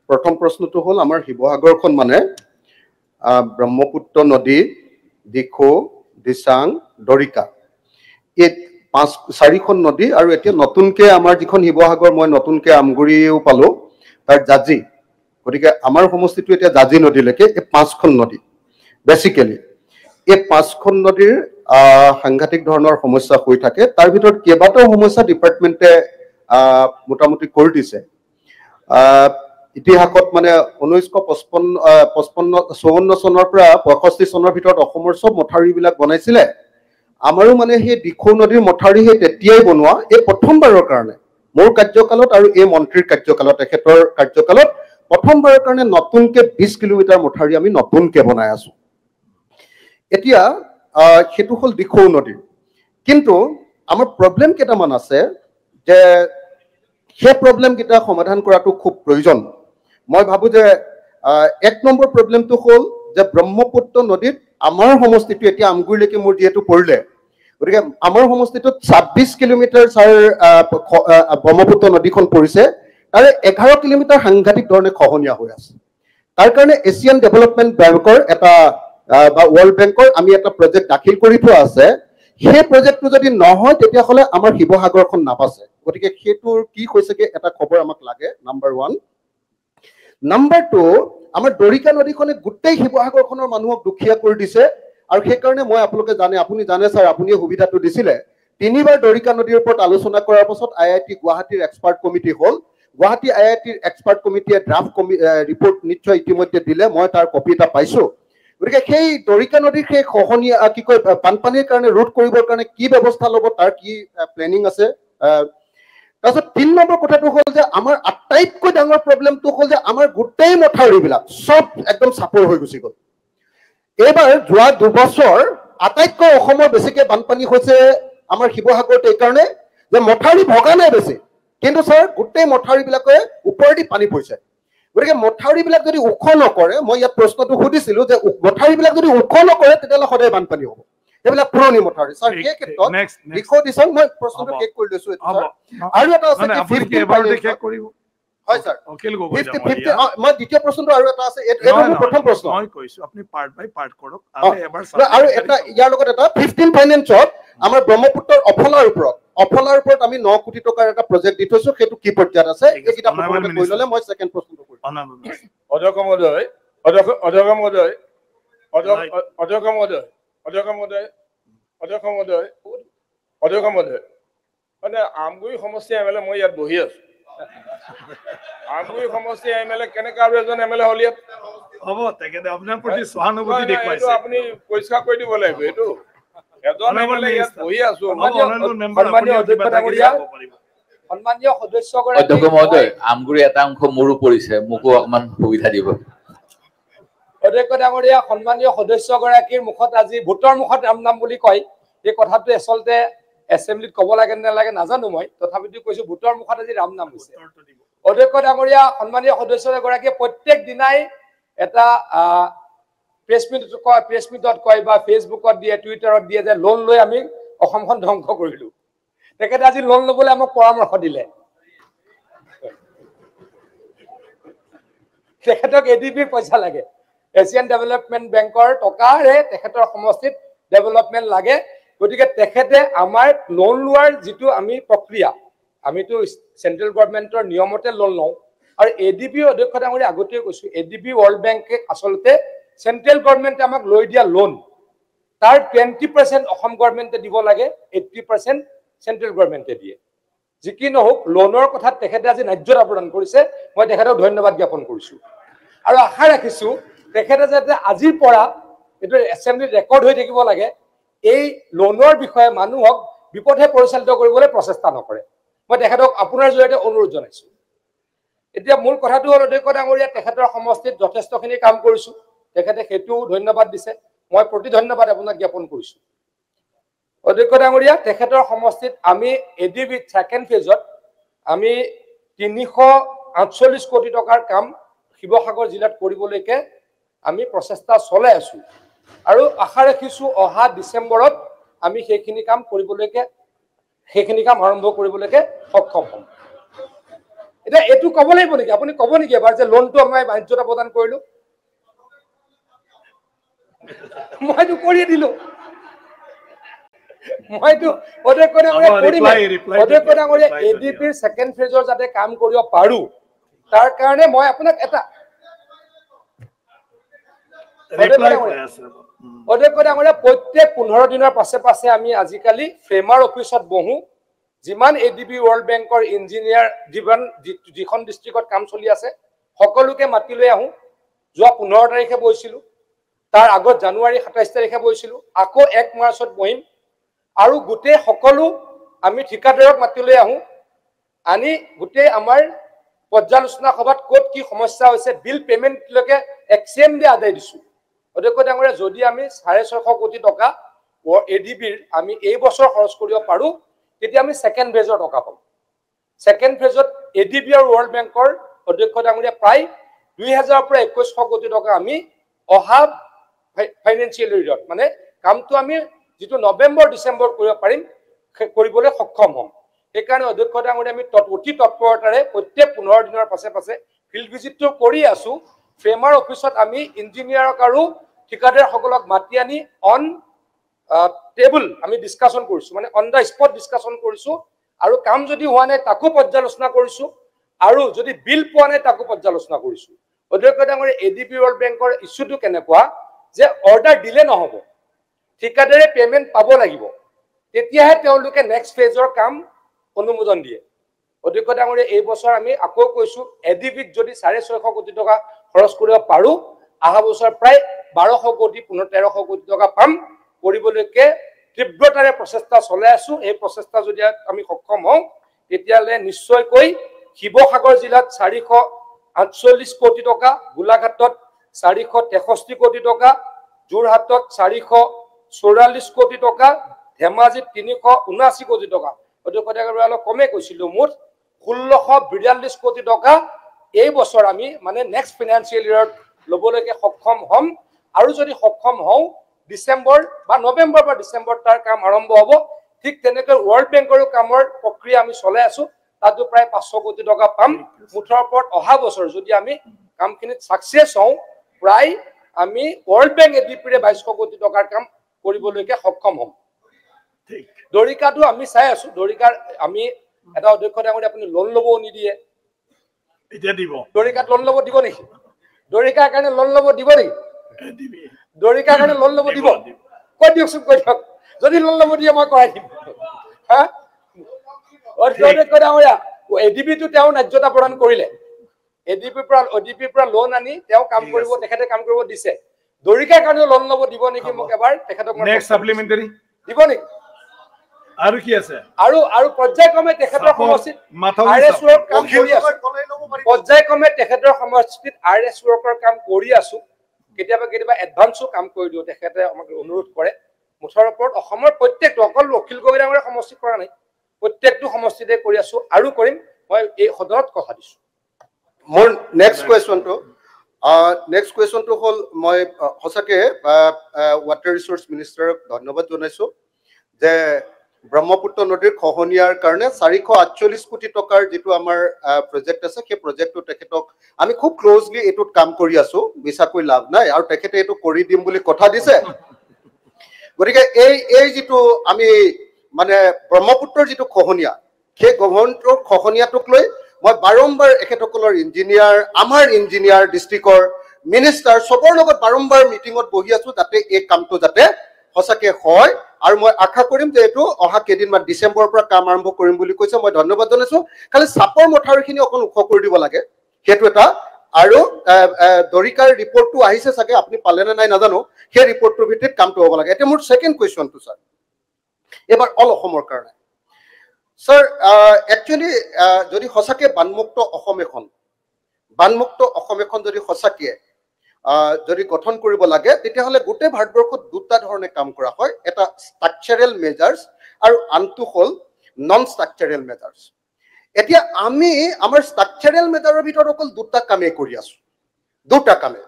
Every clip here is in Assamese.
প্ৰথম প্ৰশ্নটো হ'ল আমাৰ শিৱসাগৰখন মানে ব্ৰহ্মপুত্ৰ নদী, দিখৌ, দিচাং, দৰিকা এই 4খন নদী আৰু এতিয়া নতুনকে আমাৰ যিখন শিৱসাগৰ মই নতুনকে আমগুৰিও পালো তাৰ জাজি, গতিকে আমাৰ সমষ্টিটো এতিয়া জাজি নদীলৈকে এই 5খন নদী বেচিকেলি এই 5খন নদীৰ সাংঘাতিক ধৰণৰ সমস্যা হৈ থাকে। তাৰ ভিতৰত কেইবাটাও সমস্যা ডিপাৰ্টমেণ্টে মোটামুটি কৰি দিছে। ইতিহাসত মানে 1954 চনৰ পৰা 65 চনৰ ভিতৰত অসমৰ চব মথাউৰিবিলাক বনাইছিলে। আমাৰো মানে সেই দিখৌ নদীৰ মথাউৰি সেই তেতিয়াই বনোৱা, এই প্ৰথমবাৰৰ কাৰণে মোৰ কাৰ্যকালত আৰু এই মন্ত্ৰীৰ কাৰ্যকালত তেখেতৰ কাৰ্যকালত প্ৰথমবাৰৰ কাৰণে নতুনকে 20 কিলোমিটাৰ মথাউৰি আমি নতুনকে বনাই আছো। এতিয়া সেইটো হ'ল দিখৌ নদীৰ, কিন্তু আমাৰ প্ৰব্লেম কেইটামান আছে যে সেই প্ৰব্লেম কেইটা সমাধান কৰাটো খুব প্ৰয়োজন। মই ভাবো যে 1 নম্বৰ প্ৰব্লেমটো হ'ল যে ব্ৰহ্মপুত্ৰ নদীত আমাৰ সমষ্টিটো এতিয়া আমগুৰিলৈকে মোৰ যিহেতু পৰিলে, গতিকে আমাৰ সমষ্টিটোত 26 কিলোমিটাৰ ব্ৰহ্মপুত্ৰ নদীখন পৰিছে, তাৰে 11 কিলোমিটাৰ সাংঘাতিক ধৰণে খহনীয়া হৈ আছে। তাৰ কাৰণে এছিয়ান ডেভেলপমেণ্ট বেংকৰ এটা বা ৱৰ্ল্ড বেংকৰ আমি এটা প্ৰজেক্ট দাখিল কৰি থোৱা আছে। সেই প্ৰজেক্টটো যদি নহয় তেতিয়াহ'লে আমাৰ শিৱসাগৰখন নাবাচে। গতিকে সেইটোৰ কি হৈছেগে এটা খবৰ আমাক লাগে, নম্বৰ 1। নম্বৰ 2, আমাৰ দৰিকা নদীখনে গোটেই শিৱসাগৰখনৰ মানুহক দুখীয়া কৰি দিছে আৰু সেইকাৰণে মই আপুনি জানে ছাৰ, আপুনিয়ে সুবিধাটো দিছিলে। 3বাৰ দৰিকা নদীৰ ওপৰত আলোচনা কৰাৰ পাছত IIT গুৱাহাটীৰ এক্সপাৰ্ট কমিটি হ'ল। গুৱাহাটী IITৰ এক্সপাৰ্ট কমিটিয়ে ড্ৰাফ্ট ৰিপৰ্ট নিশ্চয় ইতিমধ্যে দিলে, মই তাৰ কপি এটা পাইছো। গতিকে সেই দৰিকা নদীৰ সেই খহনীয়া বানপানীৰ কাৰণে ৰোধ কৰিবৰ কাৰণে কি ব্যৱস্থা ল'ব, তাৰ কি প্লেনিং আছে। তাৰপিছত 3 নম্বৰ কথাটো হ'ল যে আমাৰ আটাইতকৈ ডাঙৰ প্ৰব্লেমটো হ'ল যে আমাৰ গোটেই মথাউৰিবিলাক চব একদম চাপৰ হৈ গুচি গ'ল। এইবাৰ যোৱা 2 বছৰ আটাইতকৈ অসমৰ বেছিকে বানপানী হৈছে আমাৰ শিৱসাগৰত এইকাৰণে যে মথাউৰি ভগা নাই বেছি, কিন্তু ছাৰ গোটেই মথাউৰিবিলাকে ওপৰেদি পানী পৰিছে। গতিকে মথাউৰিবিলাক যদি ওখ নকৰে, মই ইয়াত প্ৰশ্নটো সুধিছিলো যে মথাউৰিবিলাক যদি ওখ নকৰে তেতিয়াহ'লে সদায় বানপানী হ'ব। এইবিলাক পুৰণি মথাউৰি ছাৰ। সেই ক্ষেত্ৰত দিখৌ দিচাং, মই প্ৰশ্নটো শেষ কৰি লৈছো। আৰু এটা আছে হয় ছাৰ, মই দ্বিতীয় প্ৰশ্নটো আৰু এটা আছে, এইটো প্ৰথম প্ৰশ্ন মই কৈছো, আপুনি পাৰ্ট বাই পাৰ্ট কৰক। আৰু এটা ইয়াৰ লগত এটা 15 ফাইনেন্সত আমাৰ ব্ৰহ্মপুত্ৰৰ অফলাৰ ওপৰত আমি 9 কোটি টকাৰ এটা প্ৰজেক্ট দি থৈছো, সেইটো কি পৰ্যায়ত আছে এইকেইটা প্ৰথমতে কৈ ল'লে মই সেকেন্ড প্ৰশ্নটো কৰিম। অধ্যক্ষ মহোদয়, মানে আমগুৰি সমষ্টি MLA মই ইয়াত বহি আছো। আমগুৰি সমষ্টি MLA কেনেকা আৰু এজন MLA হ'ল ইয়াত হ'ব, তেখেতে আপোনাৰ প্ৰতি সহানুভূতি দেখুৱাইছে, আপুনি পৰিষ্কাৰ কৰি দিব লাগিব। এইটো এজন MLA ইয়াত বহি আছো। সন্মানীয় সদস্যগৰাকী, অধ্যক্ষ মহোদয়, আমগুৰি এটা অংশ মোৰো পৰিছে, মোকো অকমান সুবিধা দিব। অধ্যক্ষ ডাঙৰীয়া, সন্মানীয় সদস্যগৰাকীৰ মুখত আজি ভোটৰ মুখত ৰাম নাম বুলি কয়, এই কথাটো আচলতে এছেম্বলিত ক'ব লাগে নালাগে নাজানো, মই তথাপিতো কৈছো ভোটৰ মুখত আজি ৰাম নাম হৈছে। অধ্যক্ষ ডাঙৰীয়া, সন্মানীয় সদস্যগৰাকীয়ে প্ৰত্যেক দিনাই এটা প্ৰেছ মিটত কয় বা ফেচবুকত দিয়ে, টুইটাৰত দিয়ে যে লোন লৈ আমি অসমখন ধ্বংস কৰিলো। তেখেতে আজি লোন ল'বলৈ আমাক পৰামৰ্শ দিলে। তেখেতক ADBৰ পইচা লাগে, এছিয়ান ডেভেলপমেণ্ট বেংকৰ টকাৰে তেখেতৰ সমষ্টিত ডেভেলপমেণ্ট লাগে। গতিকে তেখেতে আমাৰ লোন লোৱাৰ যিটো আমি প্ৰক্ৰিয়া, আমিতো চেন্ট্ৰেল গভৰ্ণমেণ্টৰ নিয়মতে লোন লওঁ। আৰু ADB অধ্যক্ষ ডাঙৰীয়া আগতেই কৈছো, ADB ৱৰ্ল্ড বেংকে আচলতে চেন্ট্ৰেল গভৰ্ণমেণ্টে আমাক লৈ দিয়া লোন, তাৰ 20% অসম গভৰ্ণমেণ্টে দিব লাগে, 80% চেন্ট্ৰেল গভৰ্ণমেণ্টে দিয়ে। যি কি নহওক, লোনৰ কথাত তেখেতে আজি ন্যায্যতা প্ৰদান কৰিছে, মই তেখেতক ধন্যবাদ জ্ঞাপন কৰিছো। আৰু আশা ৰাখিছো তেখেতে যাতে আজিৰ পৰা এইটো এছেম্বলিত ৰেকৰ্ড হৈ থাকিব লাগে, এই লোনৰ বিষয়ে মানুহক বিপথে পৰিচালিত কৰিবলৈ প্ৰচেষ্টা নকৰে। মই তেখেতক আপোনাৰ জৰিয়তে অনুৰোধ জনাইছো। এতিয়া মূল কথাটো হ'ল অধ্যক্ষ ডাঙৰীয়া, তেখেতৰ সমষ্টিত যথেষ্টখিনি কাম কৰিছো, তেখেতে সেইটোও ধন্যবাদ দিছে, মই প্ৰতি ধন্যবাদ আপোনাক জ্ঞাপন কৰিছো। অধ্যক্ষ ডাঙৰীয়া, তেখেতৰ সমষ্টিত আমি ADB ছেকেণ্ড ফেজত আমি 348 কোটি টকাৰ কাম শিৱসাগৰ জিলাত কৰিবলৈকে আমি প্ৰচেষ্টা চলাই আছো, আৰু আশা ৰাখিছো অহা ডিচেম্বৰত আমি সেইখিনি কাম আৰম্ভ কৰিবলৈকে সক্ষম হ'ম। এটা এইটো ক'ব লাগিব নেকি আপুনি ক'ব নেকি এবাৰ যে লোনটো আমি বাণিজ্যতা প্ৰদান কৰিলো মইতো কৰিয়ে দিলো মইতো অধ্যক্ষ ডাঙৰীয়া কৰিমে অধ্যক্ষ ডাঙৰীয়া এডিপিৰ সেকেন্ড ফেজৰ যাতে কাম কৰিব পাৰো তাৰ কাৰণে মই আপোনাক এটা অধ্যক্ষ ডাঙৰীয়া প্ৰত্যেক 15 দিনৰ পাছে পাছে আমি আজিকালি ফ্ৰেমাৰ অফিচত বহো যিমান এডিবি ৱৰ্ল্ড বেংকৰ ইঞ্জিনিয়াৰ যিখন ডিষ্ট্ৰিক্টত কাম চলি আছে সকলোকে মাতি লৈ আহো যোৱা 15 তাৰিখে বহিছিলো তাৰ আগত জানুৱাৰী 27 তাৰিখে বহিছিলো আকৌ 1 মাৰ্চত বহিম আৰু গোটেই সকলো আমি ঠিকাদাৰক মাতি লৈ আহো আনি গোটেই আমাৰ পৰ্যালোচনা সভাত ক'ত কি সমস্যা হৈছে বিল পেমেন্ট লৈকে এক্সএম দি আদায় দিছো অধ্যক্ষ ডাঙৰীয়া যদি আমি 650 কোটি টকা এডিবিৰ আমি এই বছৰ খৰচ কৰিব পাৰো তেতিয়া আমি সেকেন্ড ফেজৰ টকা পাম সেকেন্ড ফেজত এডিবি আৰু ৱৰ্ল্ড বেংকৰ অধ্যক্ষ ডাঙৰীয়া প্ৰায় 2000 পৰা 2100 কোটি টকা আমি অহা ফাইনেন্সিয়েল ইয়েৰত মানে কামটো আমি যেটো নৱেম্বৰ ডিসেম্বৰ কৰিব পাৰিম কৰিবলৈ সক্ষম হ'ম সেইকাৰণে অধ্যক্ষ ডাঙৰীয়া আমি অতি তৎপৰতাৰে প্ৰত্যেক 15 দিনৰ পাছে পাছে ফিল্ড ভিজিটটো কৰি আছো ফ্ৰেমাৰ অফিচত আমি ইঞ্জিনিয়াৰক আৰু ঠিকাদাৰ সকলক মাতি আনি অন টেবল আমি ডিসকাশন কৰিছো মানে অন দা স্পট ডিসকাশন কৰিছো আৰু কাম যদি হোৱা নাই তাকো পৰ্যালোচনা কৰিছো আৰু যদি বিল পোৱা নাই তাকো পৰ্যালোচনা কৰিছো অধ্যক্ষ ডাঙৰীয়া এডিবি ৱৰ্ল্ড বেংকৰ ইস্যুটো কেনেকুৱা যে অৰ্ডাৰ দিলে নহব ঠিকাদাৰে পেমেন্ট পাব লাগিব তেতিয়াহে তেওঁলোকে নেক্সট ফেজৰ কাম অনুমোদন দিয়ে অধ্যক্ষ ডাঙৰীয়া এই বছৰ আমি আকৌ কৈছো এডিবিত যদি 650 কোটি টকা খৰচ কৰিব পাৰো আহা বছৰ প্ৰায় 1200 কোটি 1300 কোটি টকা পাম কৰিবলৈকে তীব্ৰতাৰে প্ৰচেষ্টা চলাই আছো এই প্ৰচেষ্টা যদি আমি সক্ষম হওঁ তেতিয়ালে নিশ্চয়কৈ শিৱসাগৰ জিলাত 448 কোটি টকা গোলাঘাটত 463 কোটি টকা যোৰহাটত 444 কোটি টকা ধেমাজিত 379 কোটি টকা অধ্যক্ষ ডাঙৰীয়া অলপ কমে কৈছিলো মুঠ 1642 কোটি টকা এই বছৰ আমি মানে নেক্সট ফাইনান্সিয়েল ইয়াৰত লবলৈকে সক্ষম হ'ম আৰু যদি সক্ষম হওঁ ডিসেম্বৰ বা নৱেম্বৰ বা ডিসেম্বৰ তাৰ কাম আৰম্ভ হ'ব ঠিক তেনেকৈ ৱৰ্ল্ড বেংকৰ কামৰ প্ৰক্ৰিয়া আমি চলাই আছো তাতো প্ৰায় 500 কোটি টকা পাম মুঠৰ ওপৰত অহা বছৰ যদি আমি কামখিনিত সাকসেছ হওঁ প্ৰায় আমি ৱৰ্ল্ড বেংক এডিপিৰে 2200 কোটি টকাৰ কাম কৰিবলৈকে সক্ষম হ'ম ঠিক দৰিকাটো আমি চাই আছো দৰিকাৰ আমি এটা অধ্যক্ষ ডাঙৰীয়া আপুনি লোন লবও নিদিয়ে এতিয়া দিব দৰিকাত লোন লব দিব নেকি দৰিকাৰ কাৰণে লোন লব দিব নেকি দিবি দৰিকাৰ কাৰণে লোন লব দিব কৈ দিয়কচোন কৈ দিয়ক যদি লোন লব দিয়ে মই কৰাই দিম হা অধ্যক্ষ ডাঙৰীয়া এডিবিটো তেওঁ ন্যায্যতা প্ৰদান কৰিলে এডিপিৰ পৰা লোন আনি তেওঁ কাম কৰিব তেখেতে কাম কৰিব দিছে দৰিকাৰ কাৰণে লোন লব দিব নেকি মোক এবাৰ তেখেতক নেক্সট সাপ্লিমেন্টাৰী দিব নেকি আৰু কি আছে আৰু পৰ্যায়ক্ৰমে তেখেতৰ সমষ্টিত আৰএছ ৱৰ্ক কাম কৰি আছে পৰ্যায়ক্ৰমে তেখেতৰ সমষ্টিত আৰএছ ৱৰ্কৰ কাম কৰি আছো কেতিয়াবা এডভান্সও কাম কৰি দিও তেখেতে আমাক অনুৰোধ কৰে মুঠৰ ওপৰত অসমৰ প্ৰত্যেকটো অকল অখিল গগৈ ডাঙৰীয়া সমষ্টিত কৰা নাই প্ৰত্যেকটো সমষ্টিতে কৰি আছো আৰু কৰিম মই এই সদনত কথা দিছো মোৰ নেক্সট কুৱেশ্যনটো হ'ল মই সঁচাকে ৱাটাৰ ৰিসোৰ্স মিনিষ্টাৰক ধন্যবাদ জনাইছো যে ব্ৰহ্মপুত্ৰ নদীৰ খহনীয়াৰ কাৰণে 448 কোটি টকাৰ যেটো আমাৰ প্ৰজেক্ট আছে সেই প্ৰজেক্টটো তেখেতক আমি খুব ক্লোজলি এটোত কাম কৰি আছো বিশাকৈ লাভ নাই আৰু তেখেতে এটো কৰি দিম বুলি কথা দিছে গতিকে এই যেটো আমি মানে ব্ৰহ্মপুত্ৰৰ যেটো খহনীয়া সেই ব্ৰহ্মপুত্ৰৰ খহনীয়াটোক লৈ মই বাৰম্বাৰ একেটকলৰ ইঞ্জিনিয়াৰ আমাৰ ইঞ্জিনিয়াৰ ডিস্ট্ৰিক্টৰ মিনিষ্টাৰ সবৰ লগত বাৰম্বাৰ মিটিঙত বহি আছো যাতে এই কামটো যাতে সঁচাকে হয় আৰু মই আশা কৰিম যে এটো অহা কেদিনমান ডিসেম্বৰৰ পৰা কাম আৰম্ভ কৰিম বুলি কৈছে মই ধন্যবাদ জনাইছো খালি সাপৰ মথাউৰিখিনি অকন উখ কৰি দিব লাগে হেতু এটা আৰু দৰিকাৰ ৰিপৰ্টটো আহিছে সাকে আপুনি পালে না নাই নাজানো সেই ৰিপৰ্টটোৰ ভিত্তিত কামটো হ'ব লাগে এটা মোৰ সেকেন্ড কোৱেশ্চনটো স্যাৰ এবাৰ অল অসমৰ কাৰণে স্যাৰ একচুয়ালি যদি সঁচাকে বানমুক্ত অসম এখন যদি সঁচাকে যদি গঠন কৰিব লাগে তেতিয়াহলে গোটেই ভাৰতবৰ্ষত দুটা ধৰণে কাম কৰা হয় এটা ষ্ট্ৰাকচাৰেল মেজাৰ্স আৰু আনটো হ'ল নন ষ্ট্ৰাকচাৰেল মেজাৰ্স এতিয়া আমি আমাৰ ষ্ট্ৰাকচাৰেল মেজাৰৰ ভিতৰত অকল দুটা কামে কৰি আছো দুটা কামে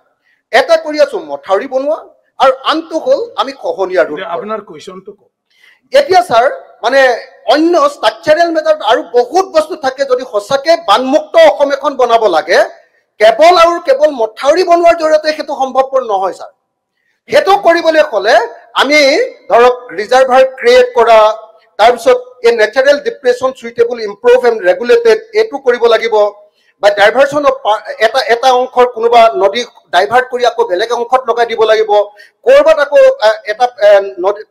এটা কৰি আছো মথাউৰি বনোৱা আৰু আনটো হ'ল আমি খহনীয়া ৰোধ আপোনাৰ কোৱেশ্চনটো এতিয়া স্যাৰ মানে অন্য ষ্ট্ৰাকচাৰেল মেটাৰ আৰু বহুত বস্তু থাকে যদি সঁচাকে বানমুক্ত অসম এখন বনাব লাগে কেৱল আৰু কেৱল মথাউৰি বনোৱাৰ জৰিয়তে সেইটো সম্ভৱপৰ নহয় স্যাৰ সেইটো কৰিবলৈ হ'লে আমি ধৰক ৰিজাৰ্ভাৰ ক্ৰিয়েট কৰা তাৰপিছত এই natural depression suitable improve and regulated এইটো কৰিব লাগিব বা ডাইভাৰ্চন অফ এটা অংশৰ কোনোবা নদী ডাইভাৰ্ট কৰি আকৌ বেলেগ অংশত লগাই দিব লাগিব কৰবাত আকৌ এটা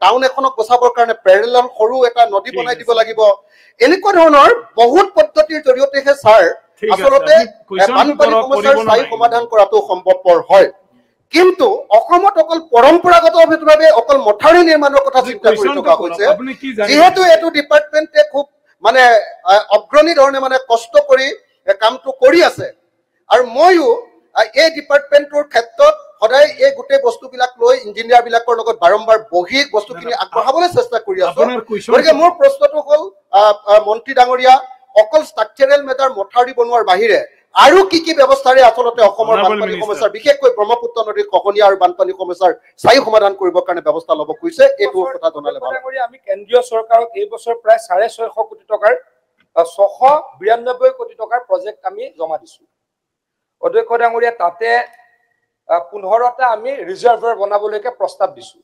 টাউন এখনক বচাবৰ কাৰণে পেৰেলাল সৰু এটা নদী বনাই দিব লাগিব এনেকুৱা ধৰণৰ বহুত পদ্ধতিৰ জৰিয়তেহে ছাৰ আচলতে বানপানী সমস্যাৰ স্থায়ী সমাধান কৰাটো সম্ভৱপৰ হয় কিন্তু অসমত অকল পৰম্পৰাগতভাৱে অকল মথাউৰি নিৰ্মাণৰ কথা চিন্তা কৰি থকা হৈছে যেহেতু এইটো ডিপাৰ্টমেণ্টে খুব মানে অগ্ৰণী ধৰণে মানে কষ্ট কৰি কামটো কৰি আছে আৰু ময়ো এই ডিপাৰ্টমেণ্টৰ ক্ষেত্ৰত সদায় এই গোটেই বস্তুবিলাক লৈ ইঞ্জিনিয়াৰ বিলাকৰ লগত বাৰম্বাৰ বহি বস্তুখিনি আগবঢ়াবলৈ চেষ্টা কৰি আছো গতিকে মোৰ প্ৰশ্নটো হ'ল মন্ত্ৰী ডাঙৰীয়া অকল ষ্ট্ৰাকচাৰেল মেটাৰ মথাউৰি বনোৱাৰ বাহিৰে আৰু কি ব্যৱস্থাৰে আচলতে অসমৰ বানপানী সমস্যাৰ বিশেষকৈ ব্ৰহ্মপুত্ৰ নদীৰ খহনীয়া আৰু বানপানী সমস্যাৰ স্থায়ী সমাধান কৰিবৰ কাৰণে ব্যৱস্থা ল'ব কৈছে এইটো কথা জনালে ভাল আমি কেন্দ্ৰীয় চৰকাৰক এই বছৰ প্ৰায় 650 কোটি টকাৰ 692 কোটি টকাৰ প্ৰজেক্ট আমি জমা দিছো অধ্যক্ষ ডাঙৰীয়া তাতে 15টা আমি ৰিজাৰ্ভাৰ বনাবলৈকে প্ৰস্তাৱ দিছো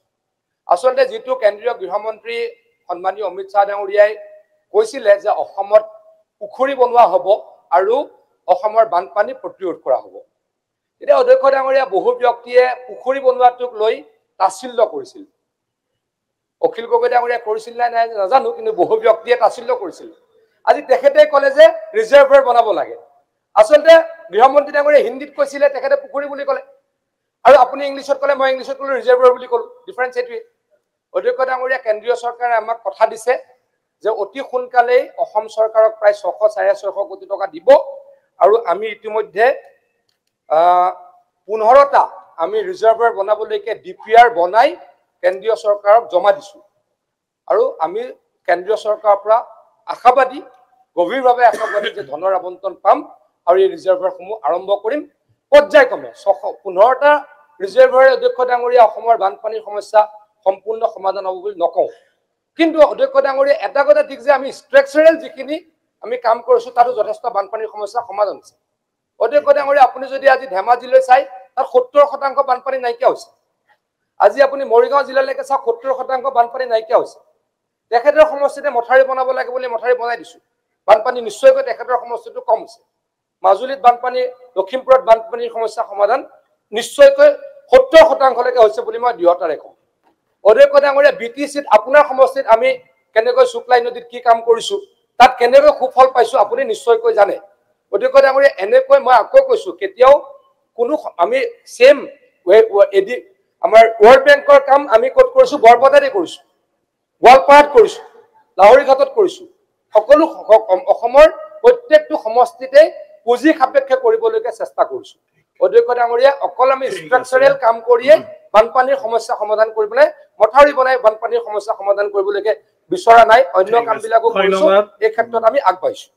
আচলতে যেটো কেন্দ্ৰীয় গৃহমন্ত্ৰী সন্মানীয় অমিত শাহ ডাঙৰীয়াই কৈছিলে যে অসমত পুখুৰী বনোৱা হ'ব আৰু অসমৰ বানপানী প্ৰতিৰোধ কৰা হ'ব এতিয়া অধ্যক্ষ ডাঙৰীয়া বহু ব্যক্তিয়ে পুখুৰী বনোৱাটোক লৈ তাচিল্য কৰিছিল অখিল গগৈ ডাঙৰীয়া কৰিছিল নাই নাজানো কিন্তু বহু ব্যক্তিয়ে তাচিল্য কৰিছিল আজি তেখেতে ক'লে যে ৰিজাৰ্ভাৰ বনাব লাগে আচলতে গৃহমন্ত্ৰী ডাঙৰীয়া হিন্দীত কৈছিলে তেখেতে পুখুৰী বুলি ক'লে আৰু আপুনি ইংলিছত ক'লে মই ইংলিছত ক'লো ৰিজাৰ্ভাৰ বুলি ক'লো ডিফাৰেন্স এইটোৱে অধ্যক্ষ ডাঙৰীয়া কেন্দ্ৰীয় চৰকাৰে আমাক কথা দিছে যে অতি সোনকালেই অসম চৰকাৰক প্ৰায় 600-650 কোটি টকা দিব আৰু আমি ইতিমধ্যে 15টা আমি ৰিজাৰ্ভাৰ বনাবলৈকে ডিপিআৰ বনাই কেন্দ্ৰীয় চৰকাৰক জমা দিছো আৰু আমি কেন্দ্ৰীয় চৰকাৰৰ পৰা আশাবাদী গভীৰভাৱে আশাবাদী যে ধনৰ আবণ্টন পাম আৰু এই ৰিজাৰ্ভাৰসমূহ আৰম্ভ কৰিম পৰ্যায়ক্ৰমে 15টা ৰিজাৰ্ভাৰ অধ্যক্ষ ডাঙৰীয়া অসমৰ বানপানীৰ সমস্যা সম্পূৰ্ণ সমাধান হ'ব বুলি নকওঁ কিন্তু অধ্যক্ষ ডাঙৰীয়া এটা কথা ঠিক যে আমি ষ্ট্ৰাকচাৰেল যিখিনি আমি কাম কৰিছো তাতো যথেষ্ট বানপানীৰ সমস্যা সমাধান হৈছে অধ্যক্ষ ডাঙৰীয়া আপুনি যদি আজি ধেমাজিলৈ চাই তাত 70% বানপানী নাইকিয়া হৈছে আজি আপুনি মৰিগাঁও জিলালৈকে চাওক 70% বানপানী নাইকিয়া হৈছে তেখেতৰ সমষ্টিতে মথাউৰি বনাব লাগে বুলি মথাউৰি বনাই দিছো বানপানী নিশ্চয়কৈ তেখেতৰ সমষ্টিটো কম হৈছে মাজুলীত বানপানী লখিমপুৰত বানপানীৰ সমস্যা সমাধান নিশ্চয়কৈ 70% লৈকে হৈছে বুলি মই দৃঢ়তাৰে কওঁ অধ্যক্ষ ডাঙৰীয়া বিটিচিত আপোনাৰ সমষ্টিত আমি কেনেকৈ শুক্লাই নদীত কি কাম কৰিছো তাত কেনেকৈ সুফল পাইছো আপুনি নিশ্চয়কৈ জানে অধ্যক্ষ ডাঙৰীয়া এনেকৈ মই আকৌ কৈছো কেতিয়াও কোনো আমি সেম আমাৰ ৱৰ্ল্ড বেংকৰ কাম আমি ক'ত কৰিছো বৰপেটাতে কৰিছো গোৱালপাৰাত কৰিছো লাহৰীঘাটত কৰিছো সকলো অসমৰ প্ৰত্যেকটো সমষ্টিতে পুঁজি সাপেক্ষে কৰিবলৈকে চেষ্টা কৰিছো অধ্যক্ষ ডাঙৰীয়া অকল আমি ষ্ট্ৰাকচাৰেল কাম কৰিয়ে বানপানীৰ সমস্যা সমাধান কৰিবলৈ মথাউৰি বনাই বানপানীৰ সমস্যা সমাধান কৰিবলৈকে বিচৰা নাই অন্য কামবিলাকো কৰিছো এই ক্ষেত্ৰত আমি আগবাঢ়িছো